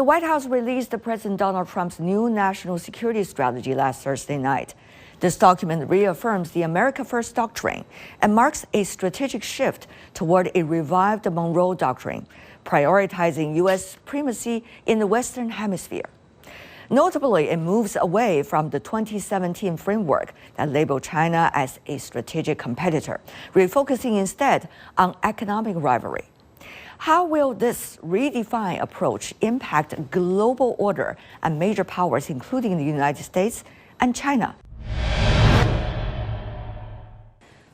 The White House released President Donald Trump's new national security strategy last Thursday night. This document reaffirms the America First doctrine and marks a strategic shift toward a revived Monroe Doctrine, prioritizing U.S. supremacy in the Western Hemisphere. Notably, it moves away from the 2017 framework that labeled China as a strategic competitor, refocusing instead on economic rivalry. How will this redefined approach impact global order and major powers, including the United States and China?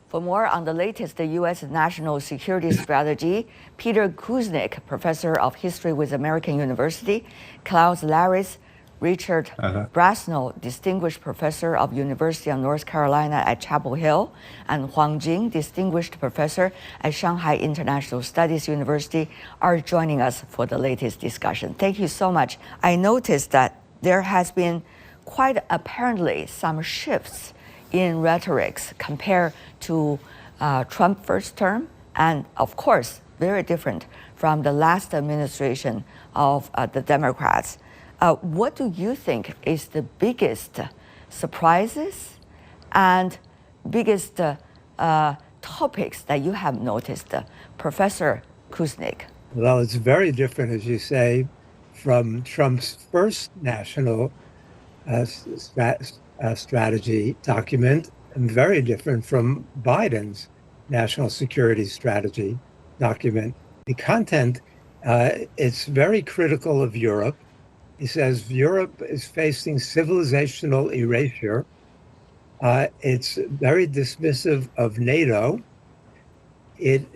For more on the latest U.S. national security strategy, Peter Kuznick, professor of history with American University, Klaus Laris, Richard Brasnell, distinguished professor of University of North Carolina at Chapel Hill, and Huang Jing, distinguished professor at Shanghai International Studies University, are joining us for the latest discussion. Thank you so much. I noticed that there has been quite apparently some shifts in rhetorics compared to Trump's first term, and of course, very different from the last administration of the Democrats. What do you think is the biggest surprises and biggest topics that you have noticed, Professor Kuznick? Well, it's very different, as you say, from Trump's first national strategy document, and very different from Biden's national security strategy document. The content, it's very critical of Europe. He says Europe is facing civilizational erasure. It's very dismissive of NATO. It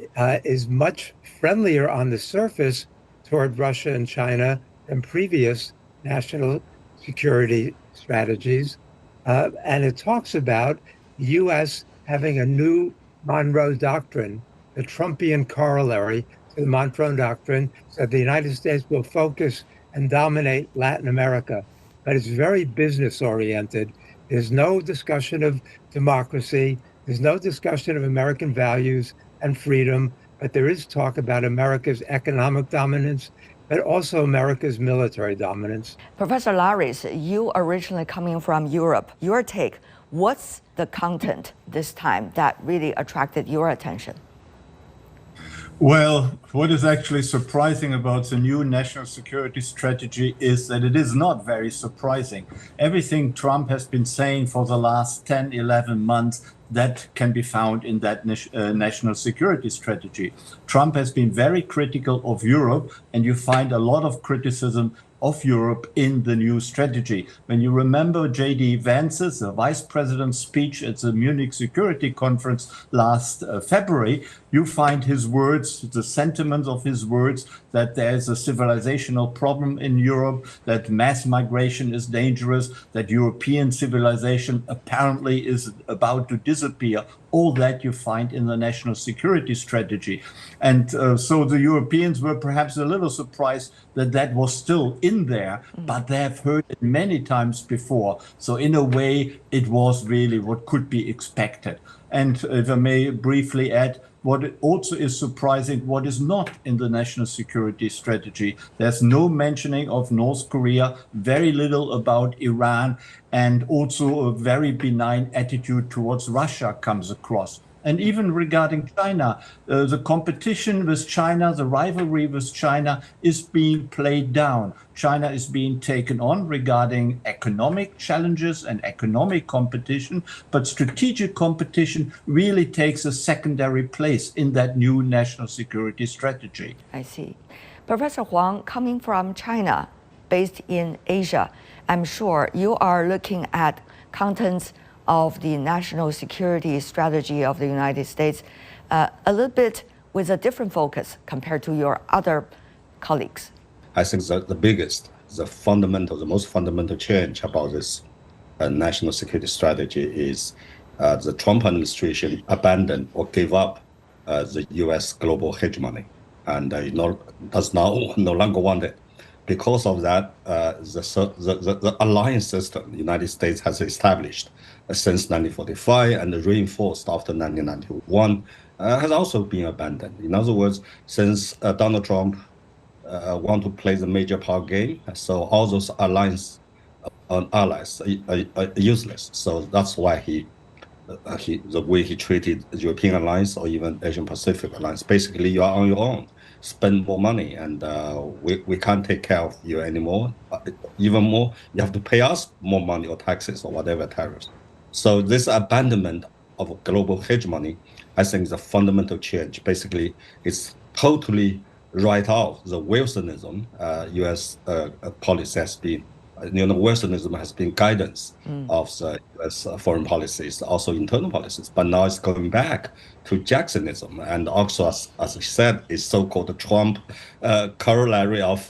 is much friendlier on the surface toward Russia and China than previous national security strategies. And it talks about the U.S. having a new Monroe Doctrine, the Trumpian corollary to the Monroe Doctrine, so the United States will focus and dominate Latin America. But it's very business oriented. There's no discussion of democracy. There's no discussion of American values and freedom, but there is talk about America's economic dominance, but also America's military dominance. Professor Laris, you originally coming from Europe. Your take, what's the content this time that really attracted your attention? Well, what is actually surprising about the new national security strategy is that it is not very surprising. Everything Trump has been saying for the last 10, 11 months, that can be found in that national security strategy. Trump has been very critical of Europe, and you find a lot of criticism of Europe in the new strategy. When you remember J.D. Vance's, the vice president's speech at the Munich Security Conference last February, you find his words, the sentiments of his words, that there is a civilizational problem in Europe, that mass migration is dangerous, that European civilization apparently is about to disappear. All that you find in the national security strategy. And so the Europeans were perhaps a little surprised that that was still in there, but they have heard it many times before. So in a way, it was really what could be expected. And if I may briefly add, what also is surprising, what is not in the national security strategy. There's no mentioning of North Korea, very little about Iran, and also a very benign attitude towards Russia comes across. And even regarding China, the competition with China, the rivalry with China is being played down. China is being taken on regarding economic challenges and economic competition, but strategic competition really takes a secondary place in that new national security strategy. I see. Professor Huang, coming from China, based in Asia, I'm sure you are looking at contents of the national security strategy of the United States a little bit with a different focus compared to your other colleagues. I think that the most fundamental change about this national security strategy is the Trump administration abandoned or gave up the U.S. global hegemony and does now no longer want it. Because of that, the alliance system the United States has established since 1945 and reinforced after 1991 has also been abandoned. In other words, since Donald Trump want to play the major power game. So all those allies are useless. So that's why the way he treated the European alliance or even Asian Pacific alliance. Basically, you are on your own. Spend more money, and we can't take care of you anymore. Even more, you have to pay us more money or taxes or whatever tariffs. So this abandonment of global hegemony, I think, is a fundamental change. Basically, it's totally write off the Wilsonism. U.S. Policy has been, Wilsonism has been guidance of the U.S. Foreign policies, also internal policies. But now it's going back to Jacksonism, and also, as I said, is so-called Trump corollary of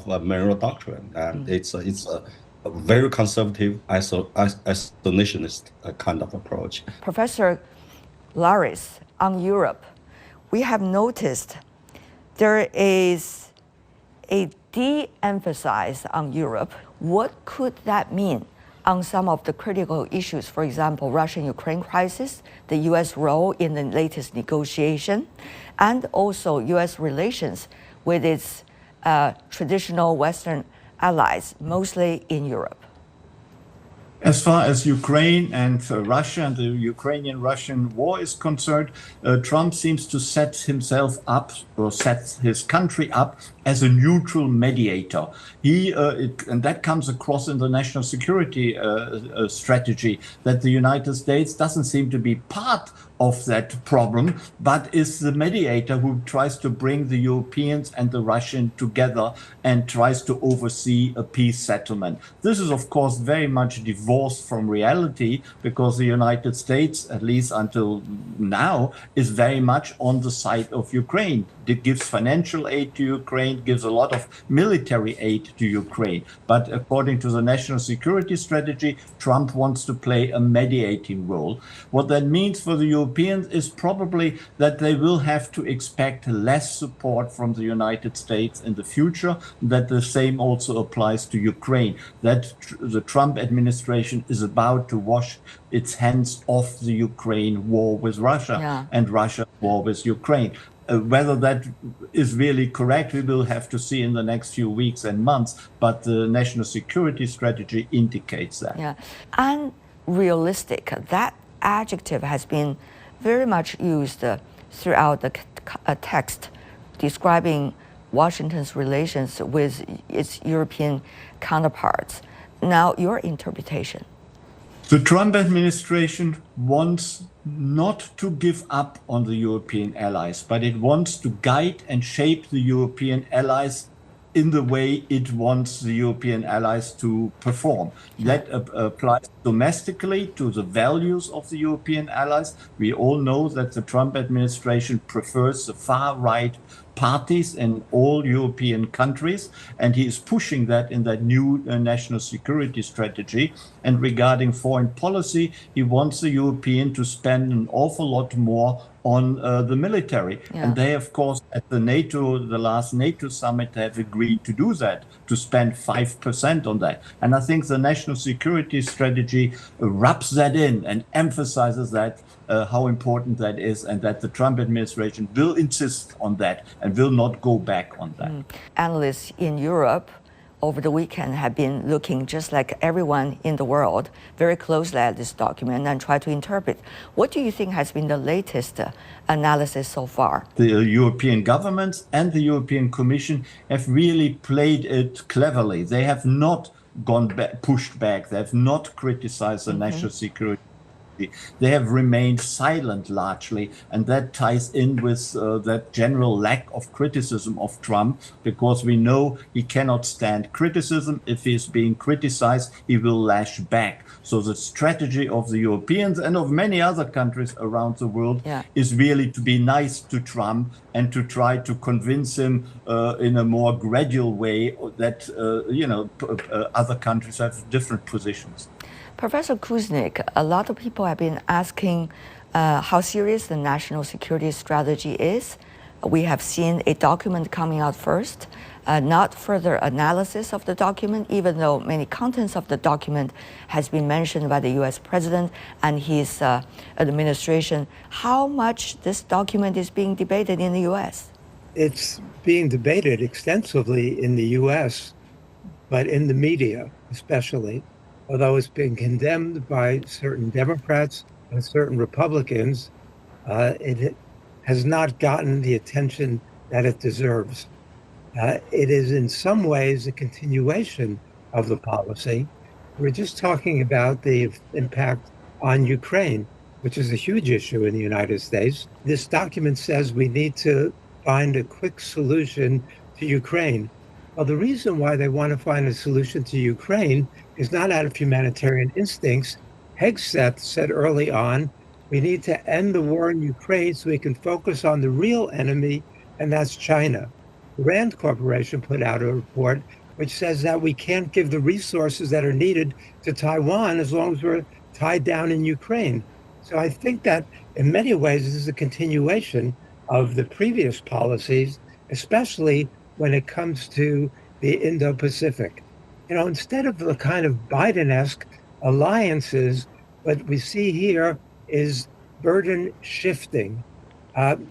Monroe Doctrine, and it's a very conservative, isolationist kind of approach. Professor Laris, on Europe, we have noticed there is a de-emphasis on Europe. What could that mean on some of the critical issues, for example, Russian-Ukraine crisis, the U.S. role in the latest negotiation, and also U.S. relations with its traditional Western allies, mostly in Europe? As far as Ukraine and Russia and the Ukrainian-Russian war is concerned, Trump seems to set himself up, or set his country up, as a neutral mediator. And that comes across in the national security strategy, that the United States doesn't seem to be part of that problem, but is the mediator who tries to bring the Europeans and the Russian together and tries to oversee a peace settlement. This is, of course, very much divorced from reality, because the United States, at least until now, is very much on the side of Ukraine. It gives financial aid to Ukraine, gives a lot of military aid to Ukraine. But according to the national security strategy, Trump wants to play a mediating role. What that means for the Europeans is probably that they will have to expect less support from the United States in the future, that the same also applies to Ukraine, that the Trump administration is about to wash its hands off the Ukraine war with Russia and Russia war with Ukraine. Whether that is really correct, we will have to see in the next few weeks and months, but the national security strategy indicates that. Yeah, unrealistic, that adjective has been very much used throughout the text describing Washington's relations with its European counterparts. Now, your interpretation. The Trump administration wants not to give up on the European allies, but it wants to guide and shape the European allies in the way it wants the European allies to perform. That applies domestically to the values of the European allies. We all know that the Trump administration prefers the far-right parties in all European countries, and he is pushing that in that new national security strategy. And regarding foreign policy, he wants the European to spend an awful lot more on the military. And they, of course, at the last NATO summit, have agreed to do that, to spend 5% on that. And I think the national security strategy rubs that in and emphasizes that, how important that is, and that the Trump administration will insist on that and will not go back on that. Analysts in Europe over the weekend have been looking, just like everyone in the world, very closely at this document and try to interpret. What do you think has been the latest analysis so far? The European governments and the European Commission have really played it cleverly. They have not gone back, pushed back. They have not criticized the national security. They have remained silent largely, and that ties in with that general lack of criticism of Trump, because we know he cannot stand criticism. If he is being criticized, he will lash back. So the strategy of the Europeans and of many other countries around the world is really to be nice to Trump and to try to convince him in a more gradual way that other countries have different positions. Professor Kuznick, a lot of people have been asking how serious the national security strategy is. We have seen a document coming out first, not further analysis of the document, even though many contents of the document has been mentioned by the U.S. president and his administration. How much this document is being debated in the U.S.? It's being debated extensively in the US, but in the media especially, although it's been condemned by certain Democrats and certain Republicans, it has not gotten the attention that it deserves. It is in some ways a continuation of the policy. We're just talking about the impact on Ukraine, which is a huge issue in the United States. This document says we need to find a quick solution to Ukraine. Well, the reason why they want to find a solution to Ukraine is not out of humanitarian instincts. Hegseth said early on, we need to end the war in Ukraine so we can focus on the real enemy, and that's China. Rand Corporation put out a report which says that we can't give the resources that are needed to Taiwan as long as we're tied down in Ukraine. So I think that in many ways this is a continuation of the previous policies, especially when it comes to the Indo-Pacific. Instead of the kind of Biden-esque alliances, what we see here is burden shifting.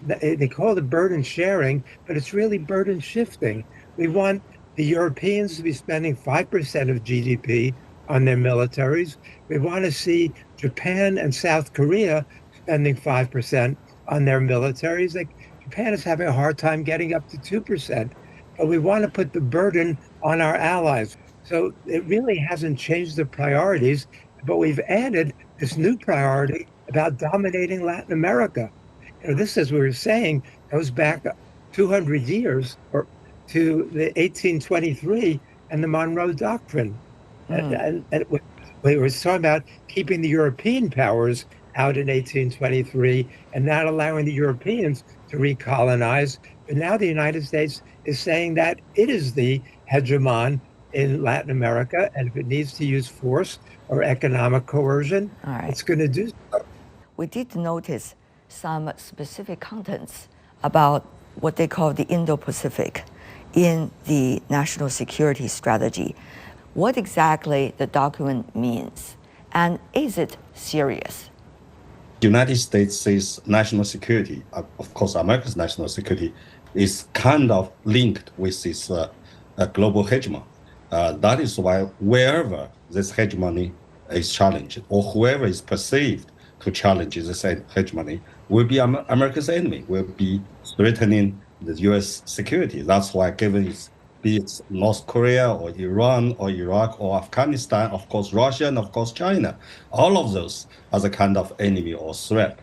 They call it burden sharing, but it's really burden shifting. We want the Europeans to be spending 5% of GDP on their militaries. We want to see Japan and South Korea spending 5% on their militaries. Like Japan is having a hard time getting up to 2%, but we want to put the burden on our allies. So it really hasn't changed the priorities, but we've added this new priority about dominating Latin America. This, as we were saying, goes back 200 years or to the 1823 and the Monroe Doctrine. And we were talking about keeping the European powers out in 1823 and not allowing the Europeans to recolonize. But now the United States is saying that it is the hegemon in Latin America. And if it needs to use force or economic coercion, it's going to do so. We did notice some specific contents about what they call the Indo-Pacific in the national security strategy. What exactly the document means, and is it serious? The United States says national security, of course, America's national security is kind of linked with this global hegemony. That is why wherever this hegemony is challenged, or whoever is perceived to challenge this hegemony, will be America's enemy, will be threatening the U.S. security. That's why, given be it North Korea or Iran or Iraq or Afghanistan, of course Russia, and of course China, all of those are the kind of enemy or threat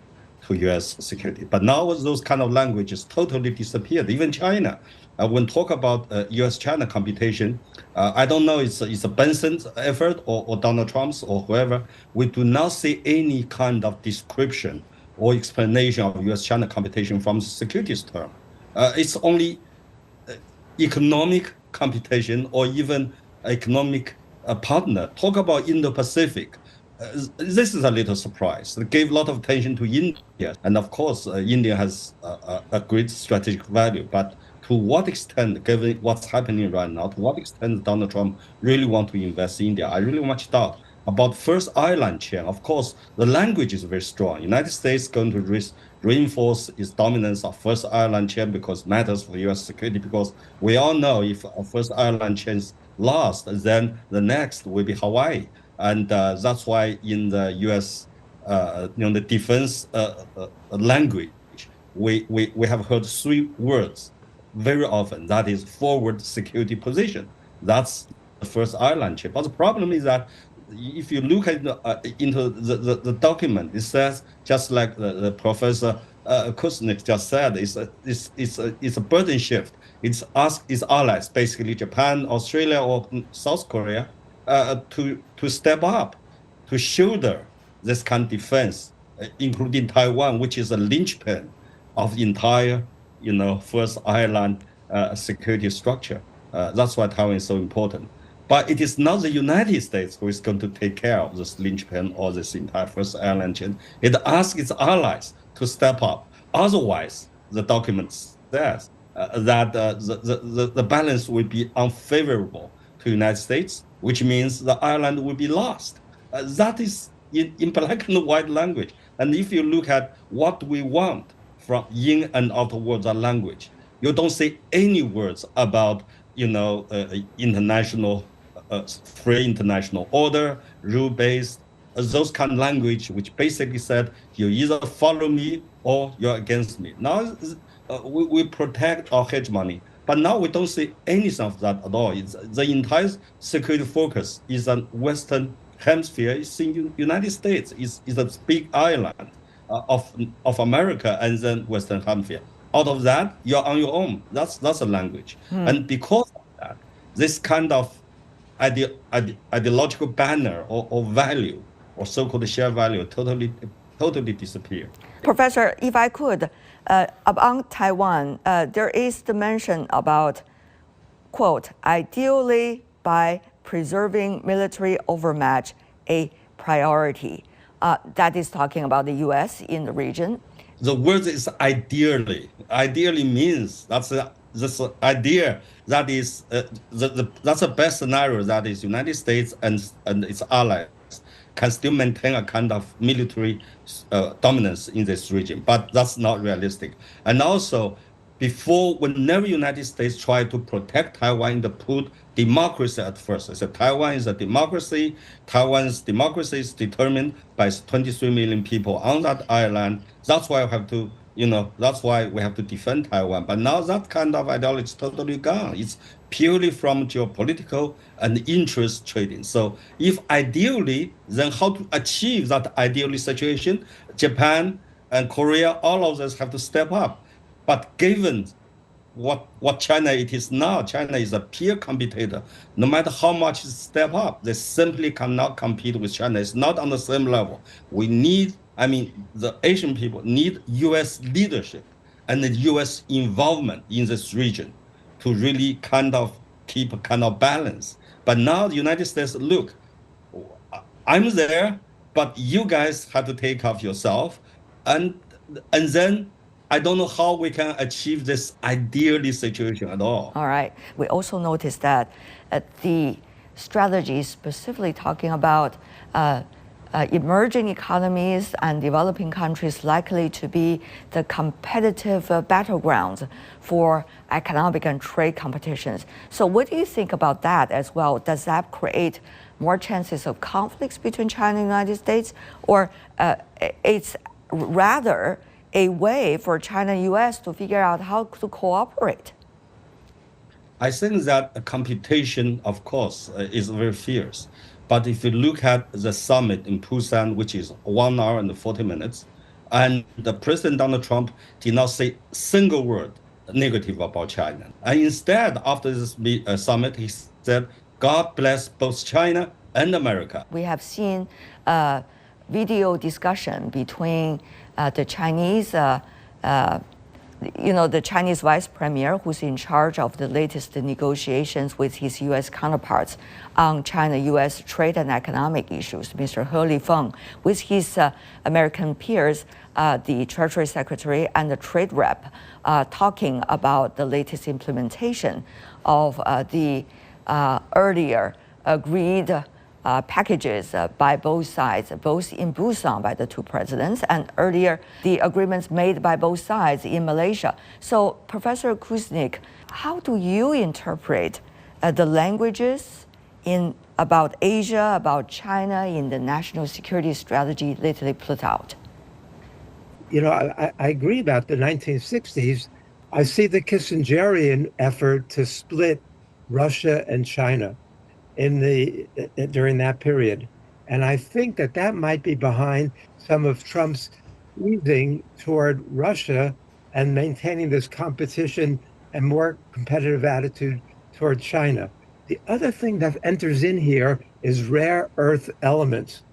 to U.S. security. But now those kind of languages totally disappeared. Even China, when talk about U.S.-China competition, I don't know it's a Benson's effort or Donald Trump's or whoever. We do not see any kind of description or explanation of U.S.-China competition from the securities term. It's only economic competition or even economic partner. Talk about Indo-Pacific. This is a little surprise. It gave a lot of attention to India. And of course, India has a great strategic value. But to what extent, given what's happening right now, to what extent Donald Trump really want to invest in India? I really much doubt. About first island chain, of course, the language is very strong. United States going to reinforce its dominance of first island chain because it matters for U.S. security, because we all know if a first island chain is lost, then the next will be Hawaii. And that's why in the U.S., the defense language, we have heard three words very often. That is forward security position. That's the first island chain. But the problem is that if you look at into the document, it says, just like the Professor Kuznick just said, it's a burden shift. It's ask its allies, basically Japan, Australia, or South Korea, to step up, to shoulder this kind of defense, including Taiwan, which is a linchpin of the entire, first island security structure. That's why Taiwan is so important. But it is not the United States who is going to take care of this linchpin or this entire first island chain. It asks its allies to step up. Otherwise, the document says that the balance will be unfavorable to the United States, which means the island will be lost. That is in black and white language. And if you look at what we want from in and out of words language, You don't see any words about, international, free international order, rule-based, those kind of language, which basically said you either follow me or you're against me. Now we protect our hegemony, but now we don't see anything of that at all. The entire security focus is on Western Hemisphere. It's in United States. It's a big island of America and then Western Hemisphere. Out of that, you're on your own. That's a language. And because of that, this kind of ideological banner or value or so-called shared value totally disappear. Professor, if I could, about Taiwan, there is the mention about, quote, ideally by preserving military overmatch a priority. That is talking about the U.S. in the region. The word is ideally. Ideally means that's this idea that is that's the best scenario, that is United States and its allies can still maintain a kind of military dominance in this region, but that's not realistic. And also, whenever United States try to protect Taiwan, they put democracy at first. They said Taiwan is a democracy. Taiwan's democracy is determined by 23 million people on that island. That's why that's why we have to defend Taiwan. But now that kind of ideology is totally gone. It's purely from geopolitical and interest trading. So if ideally, then how to achieve that ideally situation? Japan and Korea, all of us have to step up. But given what China it is now, China is a peer competitor. No matter how much step up, they simply cannot compete with China. It's not on the same level. The Asian people need U.S. leadership and the U.S. involvement in this region to really kind of keep a kind of balance. But now the United States, look, I'm there, but you guys have to take off yourself. And then I don't know how we can achieve this ideally situation at all. All right. We also noticed that the strategy is specifically talking about emerging economies and developing countries likely to be the competitive battlegrounds for economic and trade competitions. So what do you think about that as well? Does that create more chances of conflicts between China and the United States? Or it's rather a way for China and U.S. to figure out how to cooperate? I think that a competition, of course, is very fierce. But if you look at the summit in Busan, which is 1 hour and 40 minutes, and the President Donald Trump did not say a single word negative about China. And instead, after this summit, he said, God bless both China and America. We have seen video discussion between the Chinese, the Chinese vice premier who's in charge of the latest negotiations with his U.S. counterparts on China-U.S. trade and economic issues, Mr. He Feng, with his American peers, the Treasury Secretary and the trade rep, talking about the latest implementation of the earlier agreed packages by both sides, both in Busan by the two presidents, and earlier the agreements made by both sides in Malaysia. So, Professor Kuznick, how do you interpret the languages about Asia, about China in the national security strategy lately put out? I agree about the 1960s. I see the Kissingerian effort to split Russia and China during that period. And I think that might be behind some of Trump's easing toward Russia and maintaining this competition and more competitive attitude toward China. The other thing that enters in here is rare earth elements.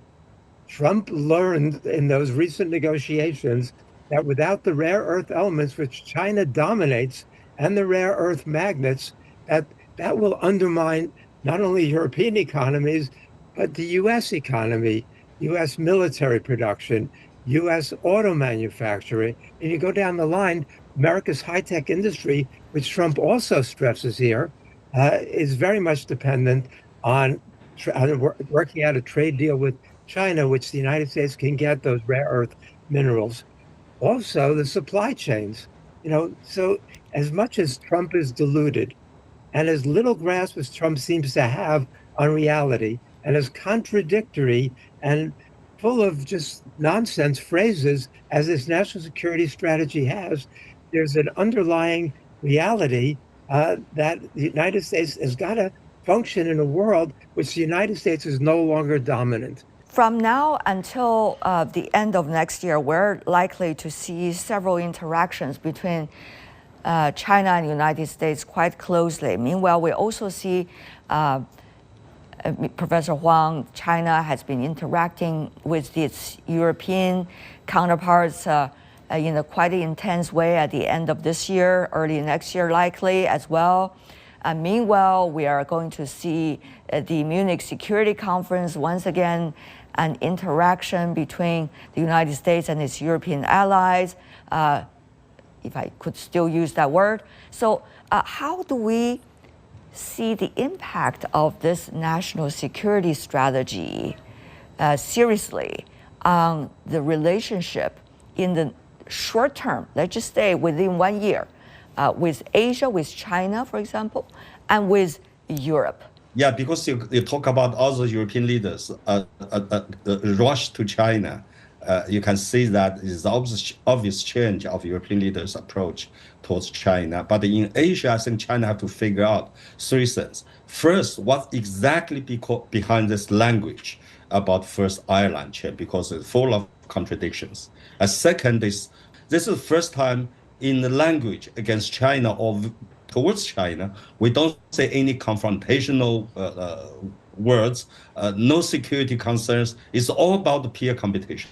Trump learned in those recent negotiations that without the rare earth elements, which China dominates, and the rare earth magnets, that will undermine not only European economies, but the U.S. economy, U.S. military production, U.S. auto manufacturing. And you go down the line, America's high-tech industry, which Trump also stresses here, is very much dependent on working out a trade deal with China, which the United States can get those rare earth minerals. Also, the supply chains, as much as Trump is deluded and as little grasp as Trump seems to have on reality, and as contradictory and full of just nonsense phrases as this national security strategy has, there's an underlying reality that the United States has got to function in a world which the United States is no longer dominant. From now until the end of next year, we're likely to see several interactions between China and the United States quite closely. Meanwhile, we also see Professor Huang, China has been interacting with its European counterparts in a quite intense way at the end of this year, early next year likely as well. Meanwhile, we are going to see the Munich Security Conference once again, an interaction between the United States and its European allies, if I could still use that word. So how do we see the impact of this national security strategy seriously on the relationship in the short term, let's just say within 1 year, with Asia, with China, for example, and with Europe? Yeah, because you talk about other European leaders, the rush to China. You can see that is obvious change of European leaders' approach towards China. But in Asia, I think China have to figure out three things. First, what exactly behind this language about First Ireland chain, because it's full of contradictions. Second is, this is the first time in the language against China or towards China, we don't say any confrontational words, no security concerns. It's all about the peer competition.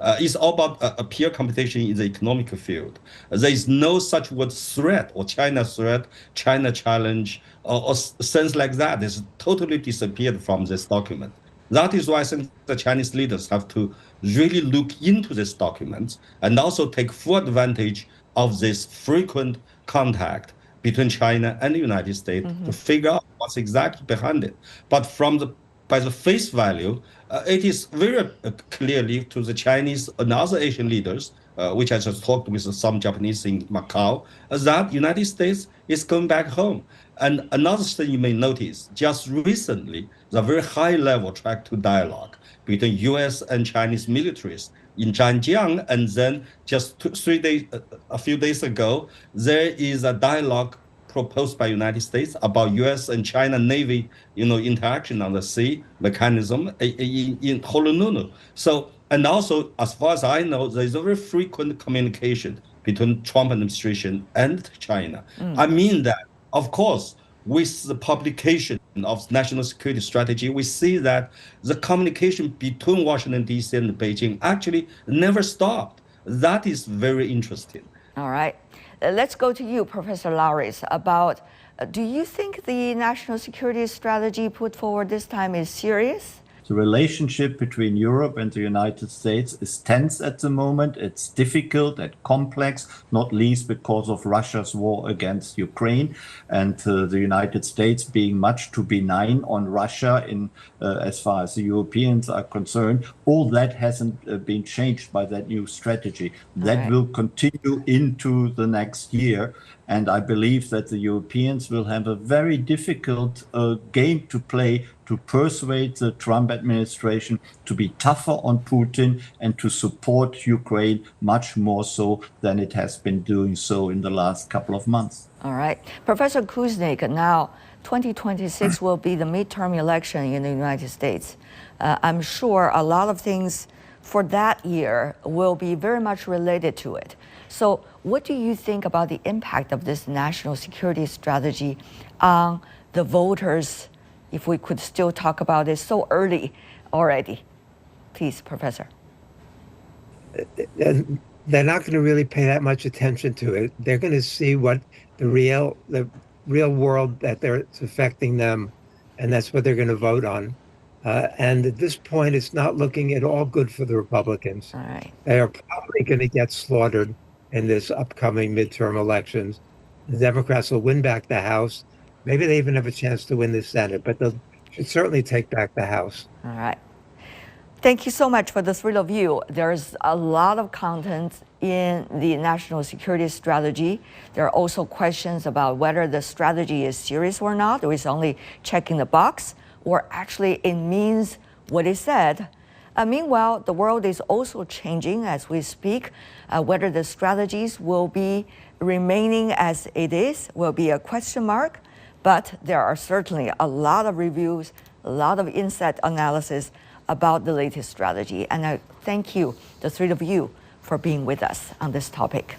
It's all about a peer competition in the economic field. There is no such word threat or China threat, China challenge, or sense like that. It's totally disappeared from this document. That is why I think the Chinese leaders have to really look into this document and also take full advantage of this frequent contact between China and the United States to figure out what's exactly behind it. But by the face value, it is very clearly to the Chinese and other Asian leaders, which I just talked with some Japanese in Macau, that United States is going back home. And another thing you may notice, just recently, the very high-level track to dialogue between U.S. and Chinese militaries in Zhanjiang, and then just a few days ago, there is a dialogue proposed by United States about U.S. and China Navy, interaction on the sea mechanism in Honolulu. So, and also, as far as I know, there is a very frequent communication between Trump administration and China. I mean that, of course, with the publication of national security strategy, we see that the communication between Washington, D.C. and Beijing actually never stopped. That is very interesting. All right. Let's go to you, Professor Laris, about do you think the national security strategy put forward this time is serious? The relationship between Europe and the United States is tense at the moment. It's difficult and complex, not least because of Russia's war against Ukraine and the United States being much too benign on Russia in as far as the Europeans are concerned. All that hasn't been changed by that new strategy. That will continue into the next year. And I believe that the Europeans will have a very difficult game to play to persuade the Trump administration to be tougher on Putin and to support Ukraine much more so than it has been doing so in the last couple of months. All right. Professor Kuznick, now 2026 will be the midterm election in the United States. I'm sure a lot of things for that year will be very much related to it. So what do you think about the impact of this national security strategy on the voters, if we could still talk about it so early already? Please, Professor. They're not going to really pay that much attention to it. They're going to see what the real world that it's affecting them, and that's what they're going to vote on. And at this point, it's not looking at all good for the Republicans. All right. They are probably going to get slaughtered in this upcoming midterm elections. The Democrats will win back the House. Maybe they even have a chance to win the Senate, but they'll should certainly take back the House. All right. Thank you so much for the three of you. There's a lot of content in the national security strategy. There are also questions about whether the strategy is serious or not, or is only checking the box, or actually it means what it said. Meanwhile, the world is also changing as we speak. Whether the strategies will be remaining as it is will be a question mark, but there are certainly a lot of reviews, a lot of insight analysis about the latest strategy. And I thank you, the three of you, for being with us on this topic.